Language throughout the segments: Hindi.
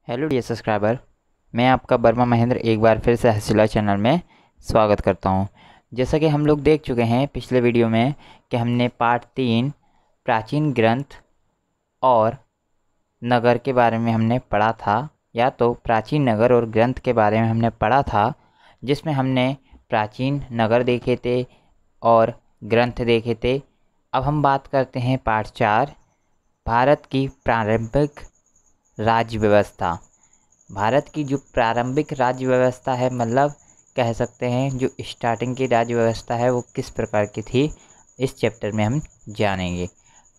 हेलो डियर सब्सक्राइबर, मैं आपका वर्मा महेंद्र एक बार फिर से हसीला चैनल में स्वागत करता हूं। जैसा कि हम लोग देख चुके हैं पिछले वीडियो में कि हमने पार्ट 3 प्राचीन ग्रंथ और नगर के बारे में हमने पढ़ा था, या तो प्राचीन नगर और ग्रंथ के बारे में हमने पढ़ा था, जिसमें हमने प्राचीन नगर देखे थे और ग्रंथ देखे थे। अब हम बात करते हैं पार्ट 4, भारत की प्रारंभिक राज्य व्यवस्था। भारत की जो प्रारंभिक राज्य व्यवस्था है, मतलब कह सकते हैं जो स्टार्टिंग की राज्य व्यवस्था है, वो किस प्रकार की थी, इस चैप्टर में हम जानेंगे।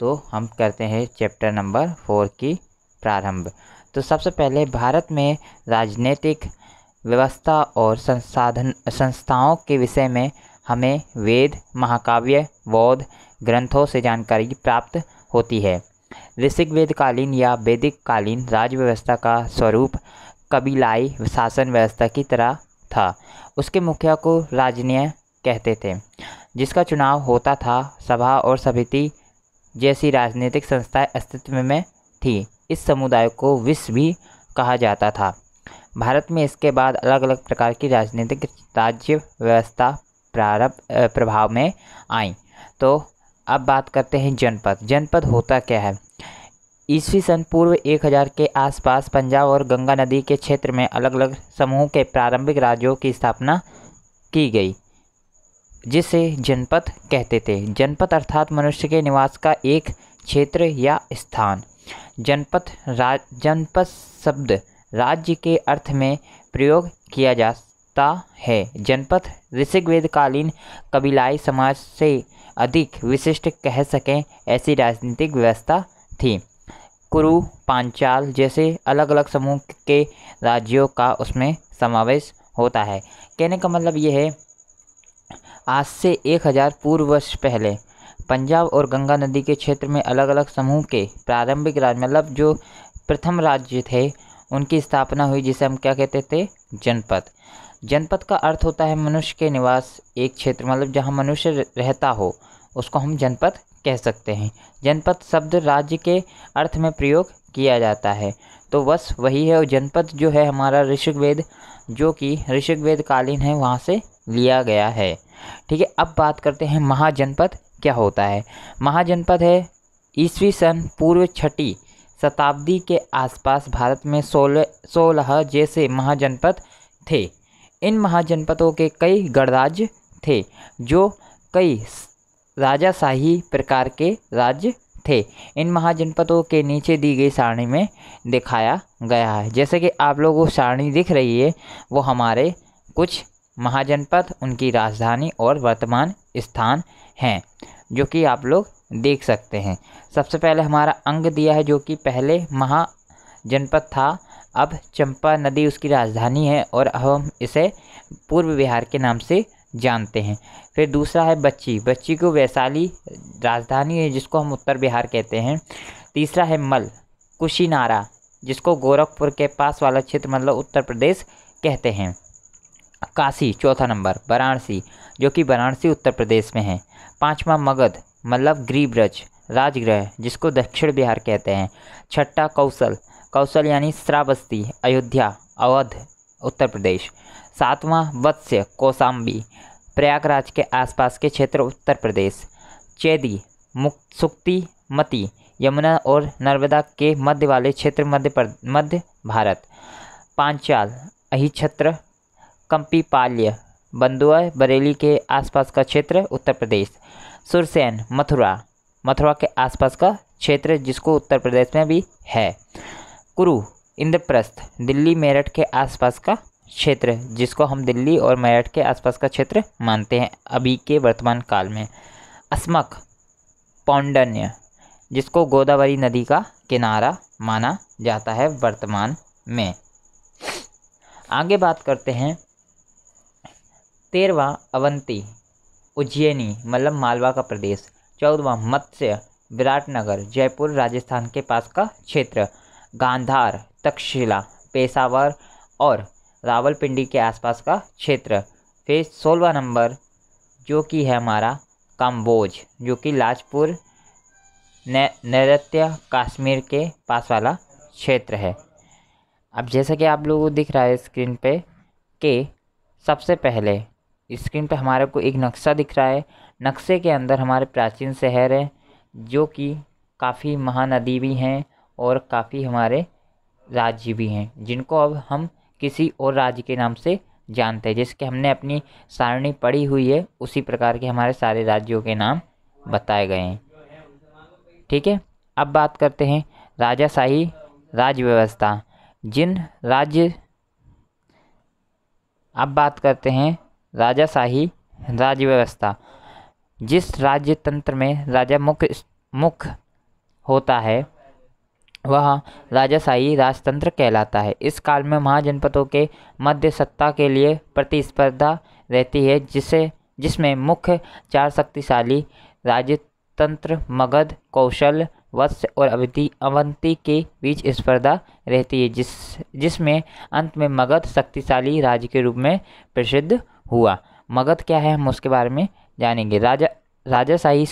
तो हम करते हैं चैप्टर नंबर 4 की प्रारंभ। तो सबसे पहले भारत में राजनीतिक व्यवस्था और संस्थाओं के विषय में हमें वेद, महाकाव्य, बौद्ध ग्रंथों से जानकारी प्राप्त होती है। ऋषिक कालीन या वैदिक कालीन राज्य व्यवस्था का स्वरूप कबीलाई शासन व्यवस्था की तरह था। उसके मुखिया को राजन्य कहते थे, जिसका चुनाव होता था। सभा और समिति जैसी राजनीतिक संस्थाएं अस्तित्व में थी। इस समुदाय को विश्व भी कहा जाता था। भारत में इसके बाद अलग अलग प्रकार की राजनीतिक राज्य व्यवस्था प्रभाव में आई। तो अब बात करते हैं जनपद। जनपद होता क्या है? ईस्वी सन पूर्व 1000 के आसपास पंजाब और गंगा नदी के क्षेत्र में अलग अलग समूह के प्रारंभिक राज्यों की स्थापना की गई, जिसे जनपद कहते थे। जनपद अर्थात मनुष्य के निवास का एक क्षेत्र या स्थान। जनपद शब्द राज्य के अर्थ में प्रयोग किया जाता है। जनपद ऋषिक कबीलाई समाज से अधिक विशिष्ट कह सकें ऐसी राजनीतिक व्यवस्था थी। कुरु, पांचाल जैसे अलग अलग समूह के राज्यों का उसमें समावेश होता है। कहने का मतलब ये है, आज से 1000 पूर्व वर्ष पहले पंजाब और गंगा नदी के क्षेत्र में अलग अलग समूह के प्रारंभिक राज्य, मतलब जो प्रथम राज्य थे, उनकी स्थापना हुई, जिसे हम क्या कहते थे? जनपद। जनपद का अर्थ होता है मनुष्य के निवास एक क्षेत्र, मतलब जहाँ मनुष्य रहता हो, उसको हम जनपद कह सकते हैं। जनपद शब्द राज्य के अर्थ में प्रयोग किया जाता है, तो बस वही है। और जनपद जो है हमारा ऋषिक जो कि ऋषिक कालीन है, वहाँ से लिया गया है। ठीक है, अब बात करते हैं महाजनपद क्या होता है। महाजनपद है ईस्वी सन पूर्व 6वीं शताब्दी के आसपास भारत में 16 जैसे महाजनपद थे। इन महाजनपदों के कई गणराज्य थे, जो कई राजाशाही प्रकार के राज्य थे। इन महाजनपदों के नीचे दी गई सारणी में दिखाया गया है। जैसे कि आप लोगों को सारणी दिख रही है, वो हमारे कुछ महाजनपद, उनकी राजधानी और वर्तमान स्थान हैं, जो कि आप लोग देख सकते हैं। सबसे पहले हमारा अंग दिया है, जो कि पहले महाजनपद था। अब चंपा नदी उसकी राजधानी है, और अब हम इसे पूर्व बिहार के नाम से जानते हैं। फिर दूसरा है बच्ची। बच्ची को वैशाली राजधानी है, जिसको हम उत्तर बिहार कहते हैं। तीसरा है मल कुशीनारा, जिसको गोरखपुर के पास वाला क्षेत्र, मतलब उत्तर प्रदेश कहते हैं। काशी चौथा नंबर। वाराणसी, जो कि वाराणसी उत्तर प्रदेश में है। पांचवा मगध, मतलब गिरिब्रज राजगृह, जिसको दक्षिण बिहार कहते हैं। छठा कौशल यानी श्रावस्ती, अयोध्या अवध उत्तर प्रदेश। सातवां वत्स्य, कौशाम्बी प्रयागराज के आसपास के क्षेत्र उत्तर प्रदेश। चेदी, सुक्ति, मती यमुना और नर्मदा के मध्य वाले क्षेत्र मध्य भारत। पांचाल, अहिछत्र, कंपीपाल्य, बंदुआ बरेली के आसपास का क्षेत्र उत्तर प्रदेश। सुरसैन, मथुरा के आसपास का क्षेत्र, जिसको उत्तर प्रदेश में भी है। कुरु, इंद्रप्रस्थ, दिल्ली मेरठ के आसपास का क्षेत्र, जिसको हम दिल्ली और मेरठ के आसपास का क्षेत्र मानते हैं अभी के वर्तमान काल में। अस्मक, पौंडन्य, जिसको गोदावरी नदी का किनारा माना जाता है वर्तमान में। आगे बात करते हैं 13वां अवंती, उज्जैनी, मतलब मालवा का प्रदेश। 14वां मत्स्य, विराटनगर, जयपुर राजस्थान के पास का क्षेत्र। गांधार, तक्षशिला, पेशावर और रावलपिंडी के आसपास का क्षेत्र। फिर 16वां नंबर, जो कि है हमारा काम्बोज, जो कि लाजपुर नैऋत्य कश्मीर के पास वाला क्षेत्र है। अब जैसा कि आप लोगों को दिख रहा है स्क्रीन पे कि सबसे पहले स्क्रीन पे हमारे को एक नक्शा दिख रहा है। नक्शे के अंदर हमारे प्राचीन शहर हैं, जो कि काफ़ी महानदी भी हैं और काफ़ी हमारे राज्य भी हैं, जिनको अब हम किसी और राज्य के नाम से जानते हैं। जिसके हमने अपनी सारणी पढ़ी हुई है, उसी प्रकार के हमारे सारे राज्यों के नाम बताए गए हैं। ठीक है, अब बात करते हैं राजाशाही राज्य व्यवस्था। जिन राज्य अब बात करते हैं राजाशाही राज्य व्यवस्था। जिस राज्य तंत्र में राजा मुख्य होता है वह राजाशाही राजतंत्र कहलाता है। इस काल में महाजनपदों के मध्य सत्ता के लिए प्रतिस्पर्धा रहती है, जिसमें मुख्य 4 शक्तिशाली राजतंत्र मगध, कौशल, वत्स और अवंती के बीच स्पर्धा रहती है, जिसमें अंत में मगध शक्तिशाली राज्य के रूप में प्रसिद्ध हुआ। मगध क्या है, हम उसके बारे में जानेंगे। राजाशाही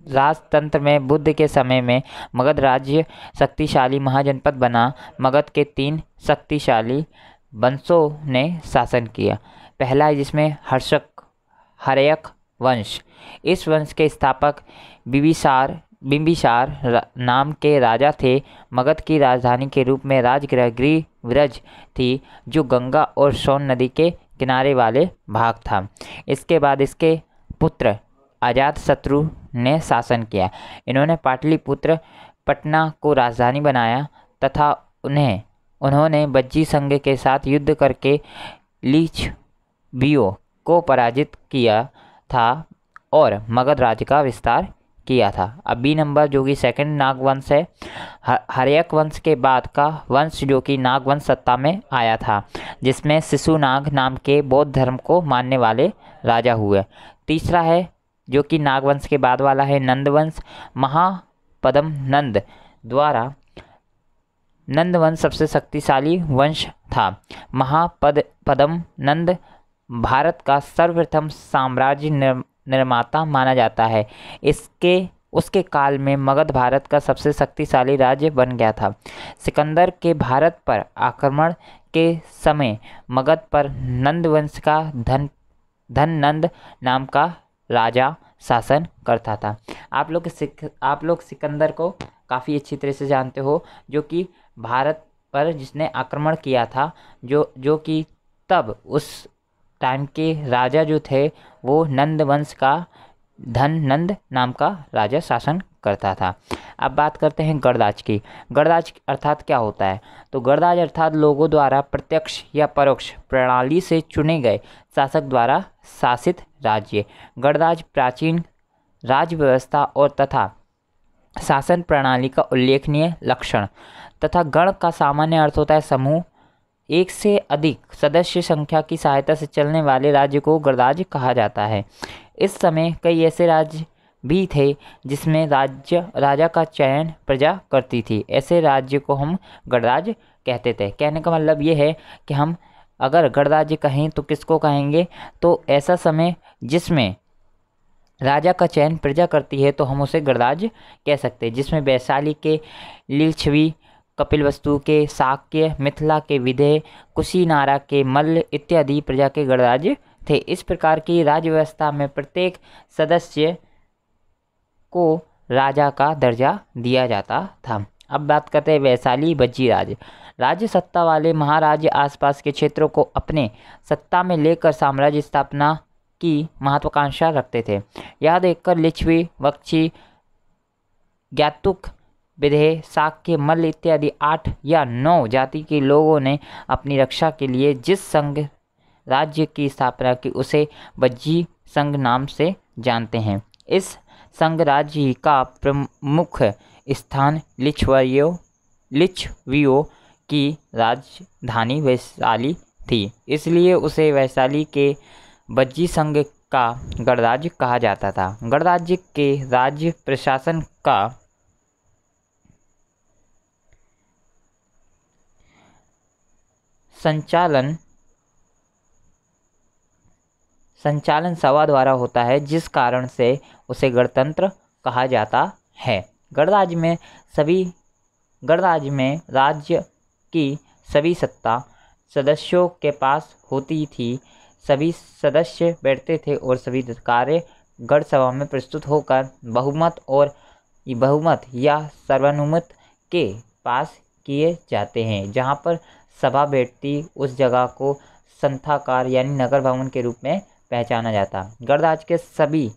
राजतंत्र में बुद्ध के समय में मगध राज्य शक्तिशाली महाजनपद बना। मगध के 3 शक्तिशाली वंशों ने शासन किया। पहला है जिसमें हर्यक वंश। इस वंश के स्थापक बिंबिसार नाम के राजा थे। मगध की राजधानी के रूप में राजगृह ग्रीव्रज थी, जो गंगा और सोन नदी के किनारे वाले भाग था। इसके बाद इसके पुत्र अजातशत्रु ने शासन किया। इन्होंने पाटलिपुत्र पटना को राजधानी बनाया तथा उन्होंने बज्जी संघ के साथ युद्ध करके लिच्छवियों को पराजित किया था और मगध राज्य का विस्तार किया था। अब बी नंबर जो कि सेकंड नाग वंश है। हर्यक वंश के बाद का वंश जो कि नाग वंश सत्ता में आया था, जिसमें शिशुनाग नाम के बौद्ध धर्म को मानने वाले राजा हुए। तीसरा है जो कि नागवंश के बाद वाला है नंदवंश। महापद्म नंद द्वारा नंदवंश सबसे शक्तिशाली वंश था। महापद्म नंद भारत का सर्वप्रथम साम्राज्य निर्माता माना जाता है। उसके काल में मगध भारत का सबसे शक्तिशाली राज्य बन गया था। सिकंदर के भारत पर आक्रमण के समय मगध पर नंदवंश का धननंद नाम का राजा शासन करता था। आप लोग सिकंदर को काफ़ी अच्छी तरह से जानते हो, जो कि भारत पर जिसने आक्रमण किया था, जो कि तब उस टाइम के राजा जो थे वो नंद वंश का धननंद नाम का राजा शासन करता था। अब बात करते हैं गणराज्य की। गणराज्य अर्थात क्या होता है? तो गणराज्य अर्थात लोगों द्वारा प्रत्यक्ष या परोक्ष प्रणाली से चुने गए शासक द्वारा शासित राज्य। गणराज्य प्राचीन राज्य व्यवस्था और तथा शासन प्रणाली का उल्लेखनीय लक्षण तथा गण का सामान्य अर्थ होता है समूह। एक से अधिक सदस्य संख्या की सहायता से चलने वाले राज्य को गणराज्य कहा जाता है। इस समय कई ऐसे राज्य भी थे जिसमें राजा का चयन प्रजा करती थी। ऐसे राज्य को हम गणराज्य कहते थे। कहने का मतलब ये है कि हम अगर गणराज्य कहें तो किसको कहेंगे? तो ऐसा समय जिसमें राजा का चयन प्रजा करती है तो हम उसे गणराज्य कह सकते हैं। जिसमें वैशाली के लिच्छवी, कपिलवस्तु के शाक्य, मिथिला के विदेह, कुशीनारा के मल्ल इत्यादि प्रजा के गणराज्य थे। इस प्रकार की राज्य व्यवस्था में प्रत्येक सदस्य को राजा का दर्जा दिया जाता था। अब बात करते हैं वैशाली बज्जी राज्य सत्ता वाले महाराज आसपास के क्षेत्रों को अपने सत्ता में लेकर साम्राज्य स्थापना की महत्वाकांक्षा रखते थे। यह देखकर लिच्छवी, वक्शी, ज्ञातुक, विदेह, शाक्य, मल्ल इत्यादि 8 या 9 जाति के लोगों ने अपनी रक्षा के लिए जिस संघ राज्य की स्थापना की उसे बज्जी संघ नाम से जानते हैं। इस संघ राज्य का प्रमुख स्थान लिच्छवियों की राजधानी वैशाली थी, इसलिए उसे वैशाली के बज्जी संघ का गणराज्य कहा जाता था। गणराज्य के राज्य प्रशासन का संचालन सभा द्वारा होता है, जिस कारण से उसे गणतंत्र कहा जाता है। गणराज्य में राज्य की सभी सत्ता सदस्यों के पास होती थी। सभी सदस्य बैठते थे और सभी कार्य गण सभा में प्रस्तुत होकर बहुमत या सर्वानुमत के पास किए जाते हैं। जहाँ पर सभा बैठती उस जगह को संथाकार यानी नगर भवन के रूप में पहचाना जाता। गणराज्य के सभी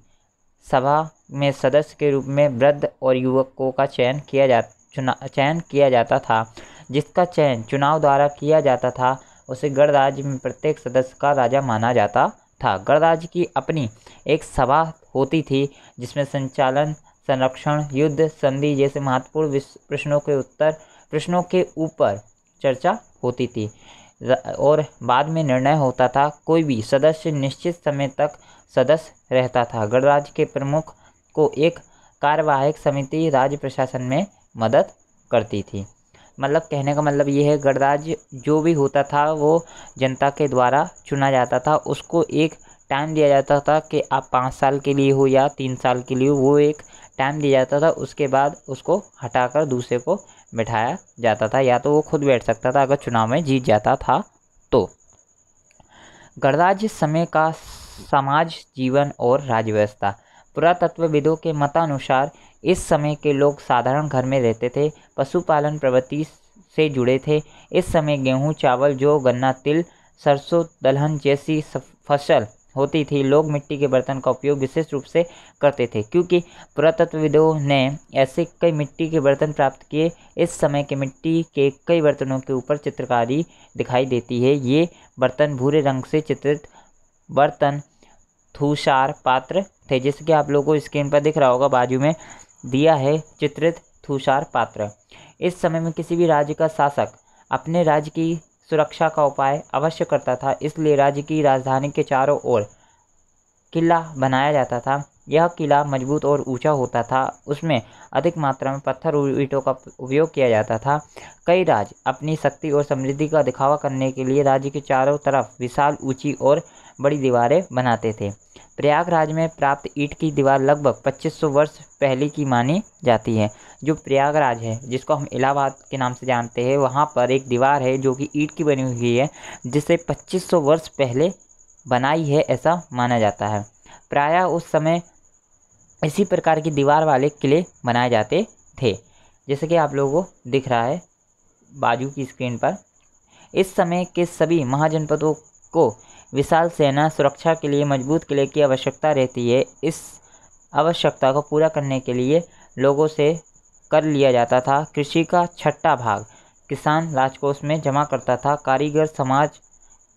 सभा में सदस्य के रूप में वृद्ध और युवकों का चयन किया जाता था। जिसका चयन चुनाव द्वारा किया जाता था उसे गणराज्य में प्रत्येक सदस्य का राजा माना जाता था। गणराज्य की अपनी एक सभा होती थी जिसमें संचालन, संरक्षण, युद्ध, संधि जैसे महत्वपूर्ण प्रश्नों के ऊपर चर्चा होती थी और बाद में निर्णय होता था। कोई भी सदस्य निश्चित समय तक सदस्य रहता था। गणराज्य के प्रमुख को एक कार्यवाहक समिति राज्य प्रशासन में मदद करती थी। मतलब कहने का मतलब ये है, गणराज्य जो भी होता था वो जनता के द्वारा चुना जाता था। उसको एक टाइम दिया जाता था कि आप 5 साल के लिए हो या 3 साल के लिए हो, वो एक टाइम दिया जाता था। उसके बाद उसको हटाकर दूसरे को बैठाया जाता था, या तो वो खुद बैठ सकता था अगर चुनाव में जीत जाता था तो। गणराज्य समय का समाज, जीवन और राज्य व्यवस्था। पुरातत्वविदों के मतानुसार इस समय के लोग साधारण घर में रहते थे, पशुपालन प्रवृत्ति से जुड़े थे। इस समय गेहूं, चावल, जौ, गन्ना, तिल, सरसों, दलहन जैसी फसल होती थी। लोग मिट्टी के बर्तन का उपयोग विशेष रूप से करते थे क्योंकि पुरातत्वविदों ने ऐसे कई मिट्टी के बर्तन प्राप्त किए। इस समय के मिट्टी के कई बर्तनों के ऊपर चित्रकारी दिखाई देती है। ये बर्तन भूरे रंग से चित्रित बर्तन थूसार पात्र थे, जैसे कि आप लोगों को स्क्रीन पर दिख रहा होगा, बाजू में दिया है चित्रित थूसार पात्र। इस समय में किसी भी राज्य का शासक अपने राज्य की सुरक्षा का उपाय अवश्य करता था, इसलिए राज्य की राजधानी के चारों ओर किला बनाया जाता था। यह किला मजबूत और ऊंचा होता था। उसमें अधिक मात्रा में पत्थर और ईंटों का उपयोग किया जाता था। कई राज्य अपनी शक्ति और समृद्धि का दिखावा करने के लिए राज्य के चारों तरफ विशाल, ऊंची और बड़ी दीवारें बनाते थे। प्रयागराज में प्राप्त ईंट की दीवार लगभग 2500 वर्ष पहले की मानी जाती है। जो प्रयागराज है, जिसको हम इलाहाबाद के नाम से जानते हैं, वहाँ पर एक दीवार है जो कि ईंट की बनी हुई है, जिसे 2500 वर्ष पहले बनाई है ऐसा माना जाता है। प्रायः उस समय इसी प्रकार की दीवार वाले किले बनाए जाते थे, जैसे कि आप लोगों को दिख रहा है बाजू की स्क्रीन पर। इस समय के सभी महाजनपदों को विशाल सेना सुरक्षा के लिए मजबूत किले की आवश्यकता रहती है। इस आवश्यकता को पूरा करने के लिए लोगों से कर लिया जाता था। कृषि का छठा भाग किसान राजकोष में जमा करता था। कारीगर समाज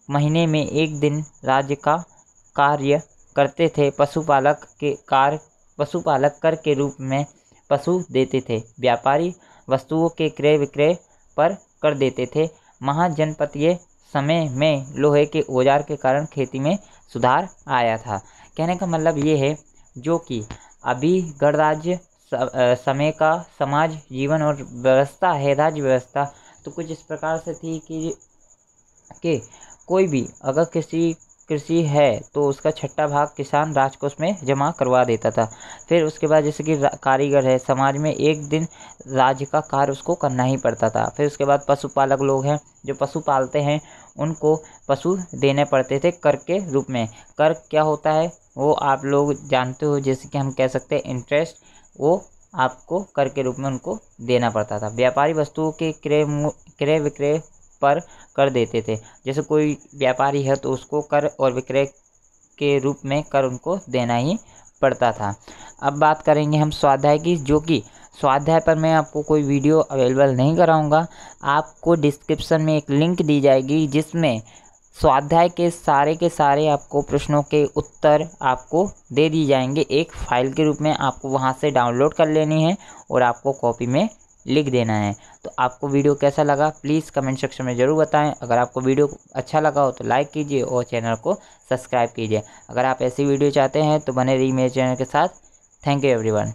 महीने में एक दिन राज्य का कार्य करते थे। पशुपालक कर के रूप में पशु देते थे। व्यापारी वस्तुओं के क्रय विक्रय पर कर देते थे। महाजनपदीय समय में लोहे के औजार के कारण खेती में सुधार आया था। कहने का मतलब ये है, जो कि अभी गणराज्य समय का समाज, जीवन और व्यवस्था है, राज्य व्यवस्था, तो कुछ इस प्रकार से थी कि कोई भी अगर कृषि है तो उसका छठा भाग किसान राजकोष में जमा करवा देता था। फिर उसके बाद जैसे कि कारीगर है, समाज में एक दिन राज्य का कार्य उसको करना ही पड़ता था। फिर उसके बाद पशुपालक लोग हैं जो पशु पालते हैं, उनको पशु देने पड़ते थे कर के रूप में। कर क्या होता है वो आप लोग जानते हो, जैसे कि हम कह सकते हैं इंटरेस्ट, वो आपको कर के रूप में उनको देना पड़ता था। व्यापारी वस्तुओं के क्रय विक्रय पर कर देते थे। जैसे कोई व्यापारी है तो उसको कर और विक्रय के रूप में कर उनको देना ही पड़ता था। अब बात करेंगे हम स्वाध्याय की, जो कि स्वाध्याय पर मैं आपको कोई वीडियो अवेलेबल नहीं कराऊंगा। आपको डिस्क्रिप्शन में एक लिंक दी जाएगी जिसमें स्वाध्याय के सारे आपको प्रश्नों के उत्तर आपको दे दी जाएंगे एक फाइल के रूप में। आपको वहां से डाउनलोड कर लेनी है और आपको कॉपी में लिख देना है। तो आपको वीडियो कैसा लगा प्लीज़ कमेंट सेक्शन में ज़रूर बताएं। अगर आपको वीडियो अच्छा लगा हो तो लाइक कीजिए और चैनल को सब्सक्राइब कीजिए। अगर आप ऐसी वीडियो चाहते हैं तो बने रहिए मेरे चैनल के साथ। Thank you everyone.